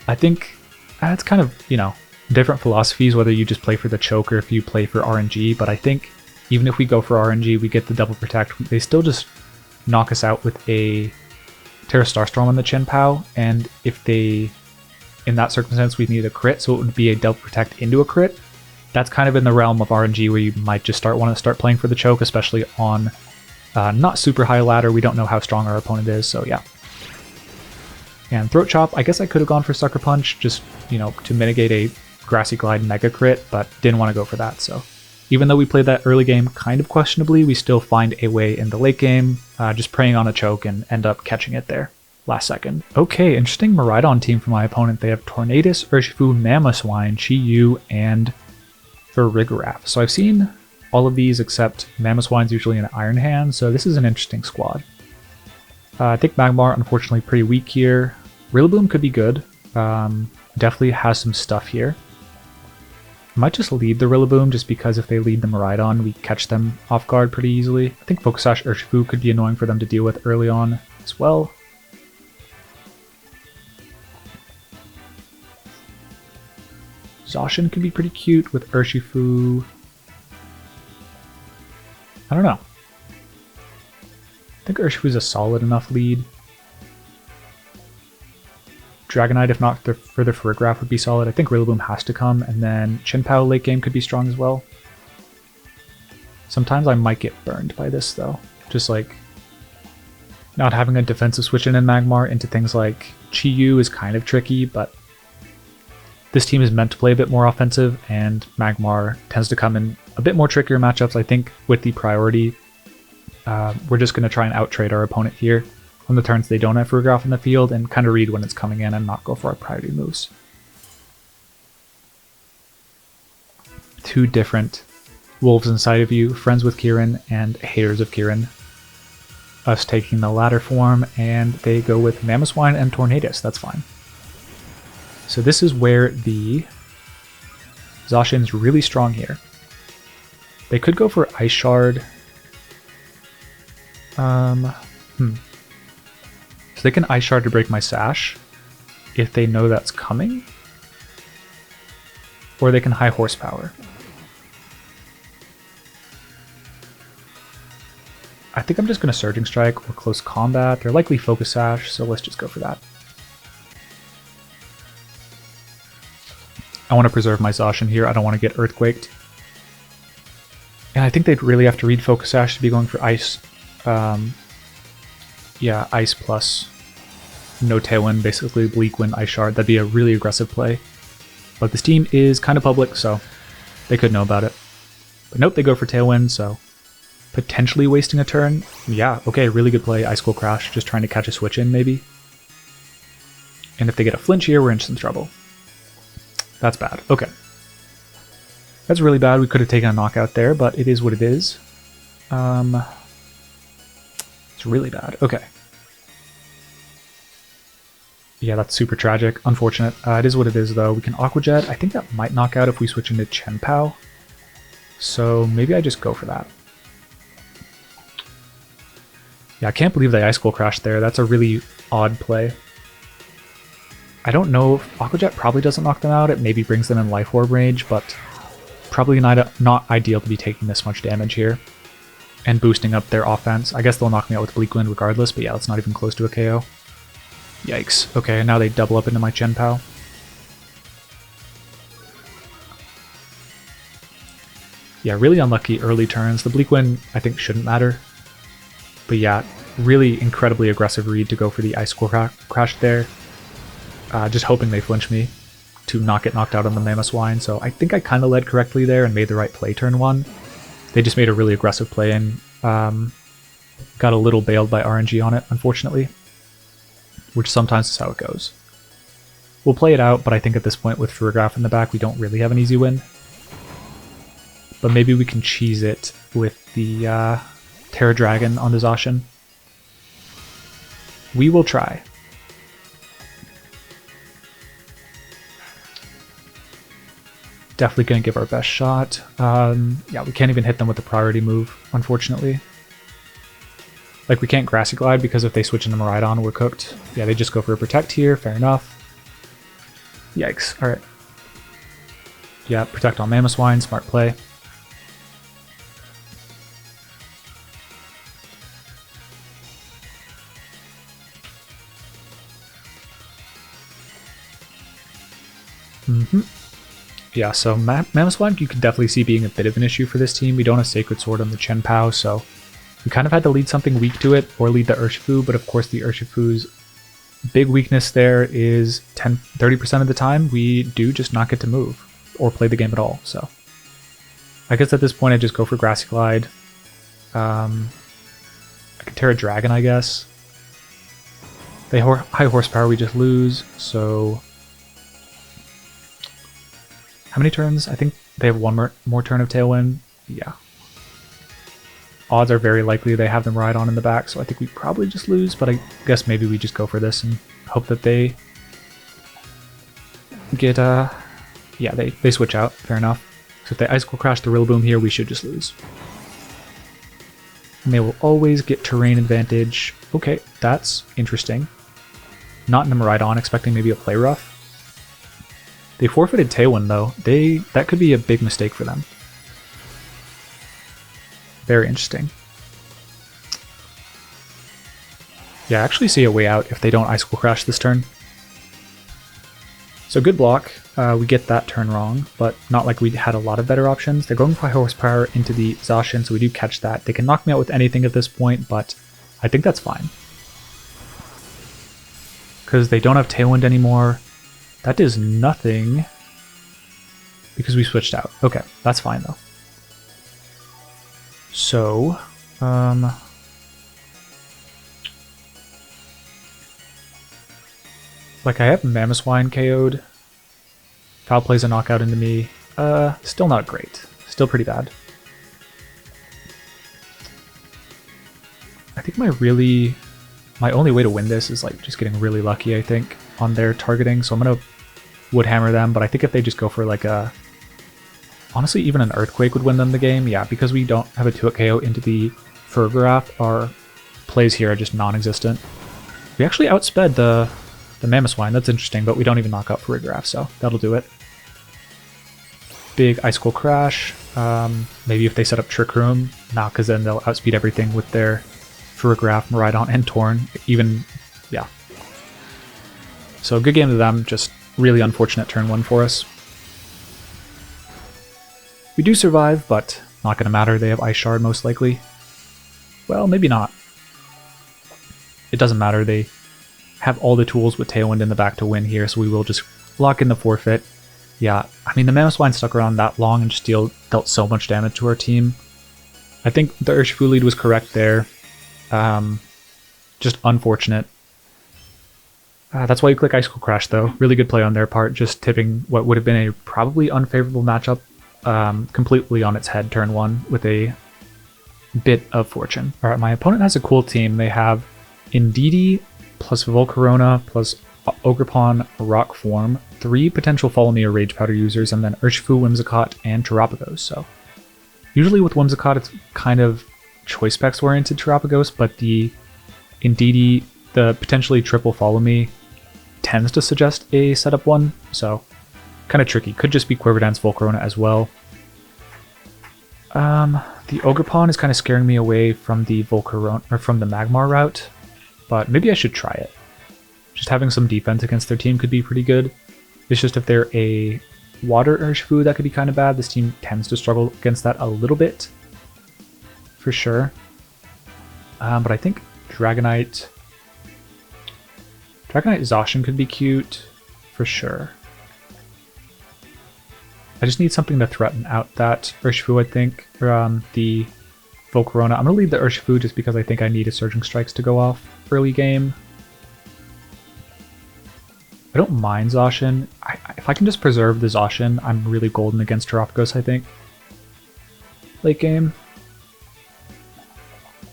I think it's kind of, you know, different philosophies whether you just play for the choke or if you play for RNG, but I think even if we go for RNG, we get the double protect, they still just knock us out with a Terra Starstorm on the Chien-Pao, and if they, in that circumstance, we need a crit, so it would be a double protect into a crit. That's kind of in the realm of RNG where you might just want to start playing for the choke, especially on not super high ladder. We don't know how strong our opponent is, so yeah. And Throat Chop, I guess I could have gone for Sucker Punch, just, you know, to mitigate a Grassy Glide Mega Crit, but didn't want to go for that, so. Even though we played that early game kind of questionably, we still find a way in the late game, just preying on a choke and end up catching it there last second. Okay, interesting Miraidon team for my opponent. They have Tornadus, Urshifu, Mamoswine, Chi-Yu, and Farigiraf. So I've seen all of these except Mamoswine's usually an Iron Hand, so this is an interesting squad. I think Magmar, unfortunately, pretty weak here. Rillaboom could be good. Definitely has some stuff here. I might just lead the Rillaboom just because if they lead the Miraidon, we catch them off guard pretty easily. I think Focus Sash Urshifu could be annoying for them to deal with early on as well. Zacian could be pretty cute with Urshifu. I don't know. I think Urshifu's a solid enough lead. Dragonite, if not for the Farigiraf, would be solid. I think Rillaboom has to come, and then Chien-Pao late game could be strong as well. Sometimes I might get burned by this, though. Just like not having a defensive switch in Magmar into things like Chi-Yu is kind of tricky, but this team is meant to play a bit more offensive, and Magmar tends to come in a bit more trickier matchups. I think with the priority, we're just going to try and out-trade our opponent here on the turns they don't have Farigiraf in the field and kind of read when it's coming in and not go for our priority moves. Two different wolves inside of you, friends with Kieran and haters of Kieran. Us taking the latter form, and they go with Mamoswine and Tornadus. That's fine. So this is where the Zacian's really strong here. They could go for Ice Shard. So they can Ice Shard to break my Sash if they know that's coming. Or they can High Horsepower. I think I'm just going to Surging Strike or Close Combat. They're likely Focus Sash, so let's just go for that. I want to preserve my Zacian here. I don't want to get Earthquaked. And I think they'd really have to read Focus Sash to be going for Ice. Yeah, Ice plus no Tailwind, basically Bleak Wind, Ice Shard. That'd be a really aggressive play. But this team is kind of public, so they could know about it. But nope, they go for Tailwind, so potentially wasting a turn. Yeah, okay, really good play. Ice Cold Crash, just trying to catch a switch in, maybe. And if they get a flinch here, we're in some trouble. That's bad. Okay. That's really bad. We could have taken a knockout there, but it is what it is. It's really bad. Okay. Yeah, that's super tragic. Unfortunate. It is what it is, though. We can Aqua Jet. I think that might knock out if we switch into Chien-Pao. So maybe I just go for that. Yeah, I can't believe they Ice Cold Crash there. That's a really odd play. I don't know if Aqua Jet probably doesn't knock them out. It maybe brings them in Life Orb range, but probably not ideal to be taking this much damage here and boosting up their offense. I guess they'll knock me out with Bleak Wind regardless, but yeah, it's not even close to a KO. Yikes. Okay, now they double up into my Chien-Pao. Yeah, really unlucky early turns. The Bleak Wind, I think, shouldn't matter. But yeah, really incredibly aggressive read to go for the Ice Cold Crash there. Just hoping they flinch me to not get knocked out on the Mamoswine. So I think I kind of led correctly there and made the right play turn 1. They just made a really aggressive play and got a little bailed by RNG on it, unfortunately. Which sometimes is how it goes. We'll play it out, but I think at this point with Ferrograph in the back, we don't really have an easy win. But maybe we can cheese it with the Terra Dragon on the Zacian. We will try. Definitely going to give our best shot. Yeah, we can't even hit them with the priority move, unfortunately. Like, we can't Grassy Glide because if they switch into Miraidon, we're cooked. Yeah, they just go for a Protect here, fair enough. Yikes, alright. Yeah, Protect on Mamoswine, smart play. Yeah, so Mamoswine you can definitely see being a bit of an issue for this team. We don't have Sacred Sword on the Chien-Pao, so we kind of had to lead something weak to it or lead the Urshifu, but of course the Urshifu's big weakness there is 30% of the time we do just not get to move or play the game at all. So I guess at this point I just go for Grassy Glide. I could Terra Dragon, I guess. They high horsepower, we just lose, so how many turns? I think they have one more turn of Tailwind. Yeah. Odds are very likely they have them Miraidon in the back, so I think we probably just lose, but I guess maybe we just go for this and hope that they get, yeah, they switch out, fair enough. So if they Ice Cold Crash the Rillaboom here, we should just lose. And they will always get terrain advantage. Okay, that's interesting. Not in a Miraidon, expecting maybe a Play Rough. They forfeited Tailwind though. That could be a big mistake for them. Very interesting. Yeah, I actually see a way out if they don't Ice Cold Crash this turn. So good block. We get that turn wrong, but not like we had a lot of better options. They're going for high horsepower into the Zacian, so we do catch that. They can knock me out with anything at this point, but I think that's fine. Because they don't have Tailwind anymore. That does nothing because we switched out. Okay, that's fine though. So, like I have Mamoswine KO'd. Foul plays a knockout into me. Still not great. Still pretty bad. I think my only way to win this is like just getting really lucky, I think, on their targeting. So I'm gonna Wood Hammer them, but I think if they just go for like a, honestly even an Earthquake would win them the game. Yeah, because we don't have a 2-hit KO into the Ferrograph, our plays here are just non-existent. We actually outsped the Mamoswine, that's interesting, but we don't even knock out Ferrograph, so that'll do it. Big Ice Cold Crash. Maybe if they set up Trick Room, nah, because then they'll outspeed everything with their Ferrograph, Miraidon, and Torn. Even, yeah. So good game to them, just really unfortunate turn 1 for us. We do survive, but not going to matter. They have Ice Shard most likely. Well, maybe not. It doesn't matter. They have all the tools with Tailwind in the back to win here, so we will just lock in the forfeit. Yeah, I mean, the Mammoth stuck around that long and just dealt so much damage to our team. I think the Urshifu lead was correct there. Just unfortunate. That's why you click Icicle Crash, though. Really good play on their part, just tipping what would have been a probably unfavorable matchup completely on its head turn 1 with a bit of fortune. Alright, my opponent has a cool team. They have Indeedee plus Volcarona plus Ogerpon Rock Form, 3 potential Follow Me or Rage Powder users, and then Urshifu, Whimsicott, and Terapagos. So usually with Whimsicott, it's kind of choice specs oriented Terapagos, but the Indeedee, the potentially triple Follow Me, tends to suggest a setup one, so kind of tricky. Could just be Quiver Dance Volcarona as well. The Ogerpon is kind of scaring me away from the Volcarona or from the Magmar route, but maybe I should try it. Just having some defense against their team could be pretty good. It's just if they're a Water Urshifu, that could be kind of bad. This team tends to struggle against that a little bit, for sure. But I think Dragonite Zacian could be cute, for sure. I just need something to threaten out that Urshifu, I think, or the Volcarona. I'm going to leave the Urshifu just because I think I need a Surging Strikes to go off early game. I don't mind Zacian. If I can just preserve the Zacian, I'm really golden against Terapagos, I think. Late game.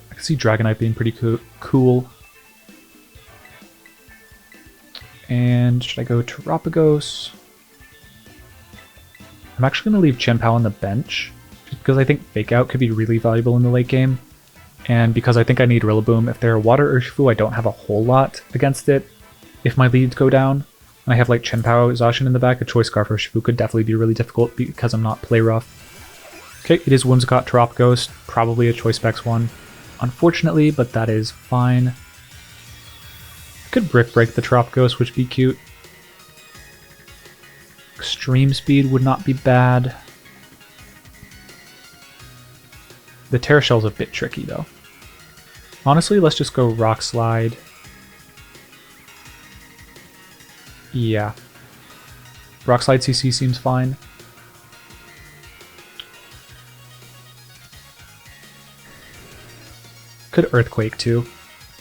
I can see Dragonite being pretty cool. And should I go Terapagos? I'm actually going to leave Chien-Pao on the bench, just because I think Fake Out could be really valuable in the late game. And because I think I need Rillaboom. If they're a Water Urshifu, I don't have a whole lot against it if my leads go down. And I have like Chien-Pao, Zacian in the back, a Choice Scarf Urshifu could definitely be really difficult because I'm not play rough. Okay, it is Whimsicott, Terapagos, probably a Choice Specs one, unfortunately, but that is fine. I could Brick Break the Terapagos, which would be cute. Extreme Speed would not be bad. The Terra Shell's a bit tricky, though. Honestly, let's just go Rock Slide. Yeah. Rock Slide CC seems fine. Could Earthquake, too.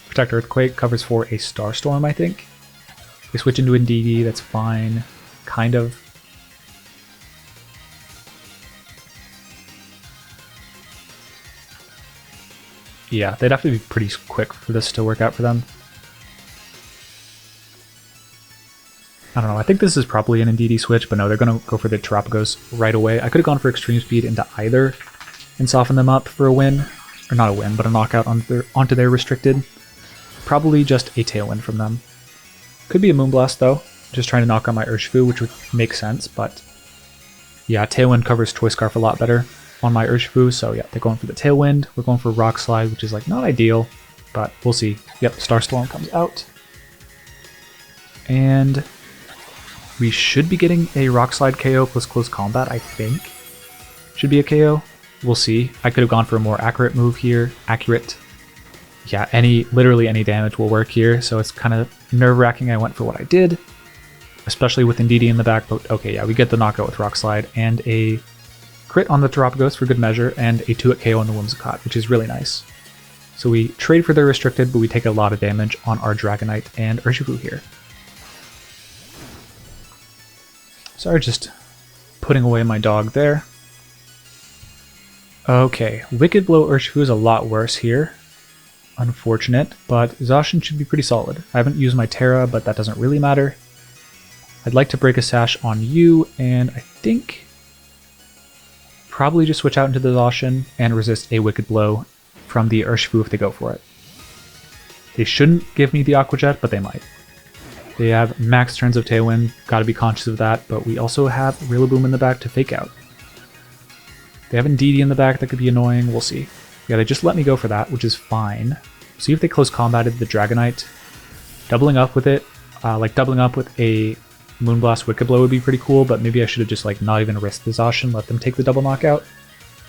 Protect Earthquake covers for a Starstorm, I think. They switch into Indeedee, that's fine. Kind of. Yeah, they'd have to be pretty quick for this to work out for them. I don't know, I think this is probably an Indeedee switch, but no, they're going to go for the Terapagos right away. I could have gone for Extreme Speed into either and soften them up for a win. Or not a win, but a knockout onto their restricted. Probably just a Tailwind from them. Could be a Moonblast though, just trying to knock out my Urshifu, which would make sense, but yeah, Tailwind covers Choice Scarf a lot better on my Urshifu, so yeah, they're going for the Tailwind. We're going for Rock Slide, which is like not ideal, but we'll see. Yep, Starstorm comes out. And we should be getting a Rock Slide KO plus Close Combat, I think. Should be a KO. We'll see. I could have gone for a more accurate move here. Accurate. Yeah, literally any damage will work here, so it's kind of nerve-wracking I went for what I did. Especially with Indeedee in the back, but okay, yeah, we get the knockout with Rock Slide and a crit on the Terapagos for good measure, and a 2-hit KO on the Whimsicott, which is really nice. So we trade for their restricted, but we take a lot of damage on our Dragonite and Urshifu here. Sorry, just putting away my dog there. Okay, Wicked Blow Urshifu is a lot worse here. Unfortunate, but Zacian should be pretty solid. I haven't used my Terra, but that doesn't really matter. I'd like to break a Sash on you, and I think probably just switch out into the Zacian and resist a Wicked Blow from the Urshifu if they go for it. They shouldn't give me the Aqua Jet, but they might. They have max turns of Tailwind, gotta be conscious of that, but we also have Rillaboom in the back to Fake Out. They have Indeedee in the back, that could be annoying, we'll see. Yeah, they just let me go for that, which is fine. See if they close combated the Dragonite. Doubling up with it, like doubling up with a Moonblast Wicked Blow would be pretty cool, but maybe I should have just like not even risked the Zacian, let them take the double knockout.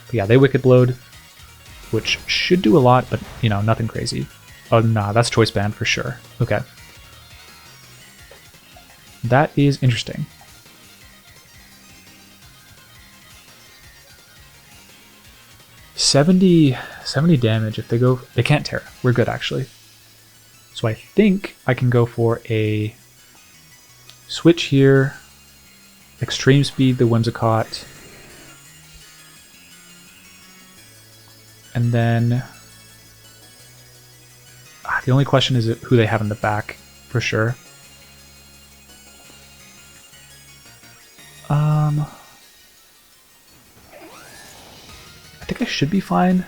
But yeah, they Wicked Blowed, which should do a lot, but you know, nothing crazy. Oh nah, that's Choice Band for sure. Okay. That is interesting. 70 damage if they go. They can't Terra. We're good actually. So I think I can go for a switch here. Extreme speed the Whimsicott. And then the only question is who they have in the back for sure. I think I should be fine.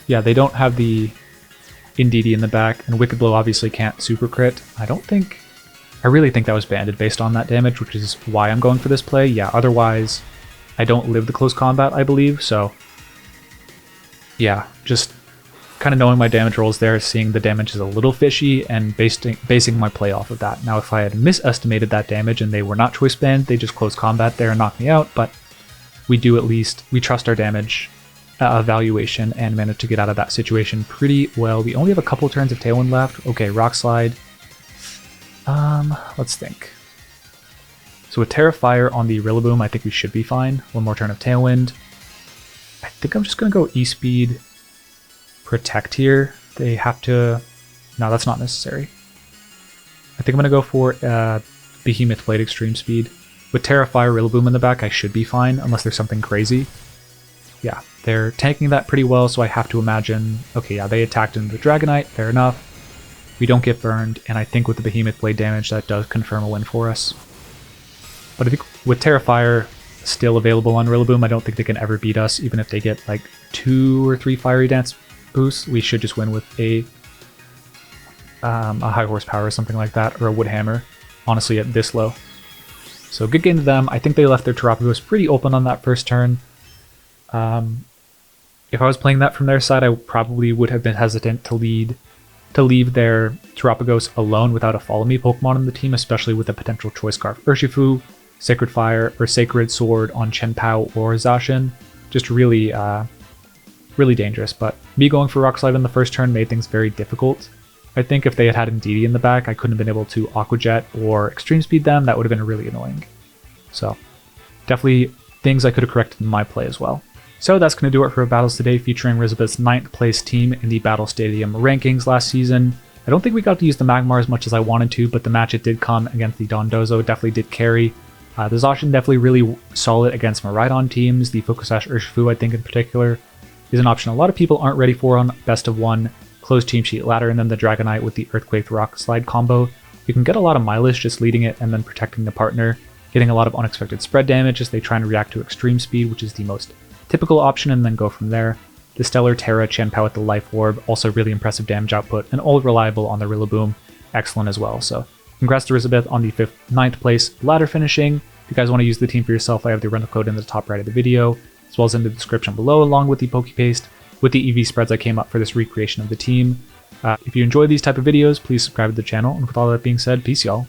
Yeah, they don't have the Indeedee in the back, and Wicked Blow obviously can't super crit. I really think that was banded based on that damage, which is why I'm going for this play. Yeah, otherwise I don't live the close combat, I believe, so yeah, just kind of knowing my damage rolls there, seeing the damage is a little fishy, and basing my play off of that. Now, if I had misestimated that damage and they were not choice banned, they just close combat there and knock me out, but we trust our damage evaluation and managed to get out of that situation pretty well. We only have a couple turns of Tailwind left. Okay, Rock Slide. Let's think. So with Terra Fire on the Rillaboom, I think we should be fine. One more turn of Tailwind. I think I'm just going to go E-Speed Protect here. They have to... No, that's not necessary. I think I'm going to go for Behemoth Blade Extreme Speed. With Terra Fire Rillaboom in the back, I should be fine, unless there's something crazy. Yeah, they're tanking that pretty well, so I have to imagine... Okay, yeah, they attacked into the Dragonite, fair enough. We don't get burned, and I think with the Behemoth Blade damage, that does confirm a win for us. But I think with Terra Fire still available on Rillaboom, I don't think they can ever beat us, even if they get like 2 or 3 Fiery Dance boosts. We should just win with a High Horsepower or something like that, or a Wood Hammer, honestly, at this low. So good game to them. I think they left their Terapagos pretty open on that first turn. If I was playing that from their side, I probably would have been hesitant to leave their Terapagos alone without a Follow Me Pokemon on the team, especially with a potential Choice Scarf Urshifu, Sacred Fire, or Sacred Sword on Chien-Pao or Zacian. Just really, really dangerous. But me going for Rock Slide in the first turn made things very difficult. I think if they had Indeedee in the back, I couldn't have been able to Aqua Jet or Extreme Speed them. That would have been really annoying. So definitely things I could have corrected in my play as well. So that's going to do it for battles today, featuring Rizabeth's 9th place team in the Battle Stadium rankings last season. I don't think we got to use the Magmar as much as I wanted to, but the match it did come against the Dondozo definitely did carry. The Zacian definitely really solid against Miraidon teams. The Focus Sash Urshifu, I think in particular, is an option a lot of people aren't ready for on best of one, closed team sheet ladder, and then the Dragonite with the Earthquake Rock Slide combo. You can get a lot of mileage just leading it and then protecting the partner, getting a lot of unexpected spread damage as they try and react to Extreme Speed, which is the most typical option, and then go from there. The Stellar Terra Chien-Pao with the Life Orb, also really impressive damage output, and all reliable on the Rillaboom, excellent as well. So congrats to Rizabeth on the 9th place ladder finishing. If you guys want to use the team for yourself, I have the rental code in the top right of the video, as well as in the description below, along with the PokePaste with the EV spreads I came up for this recreation of the team. If you enjoy these type of videos, please subscribe to the channel, and with all that being said, peace y'all.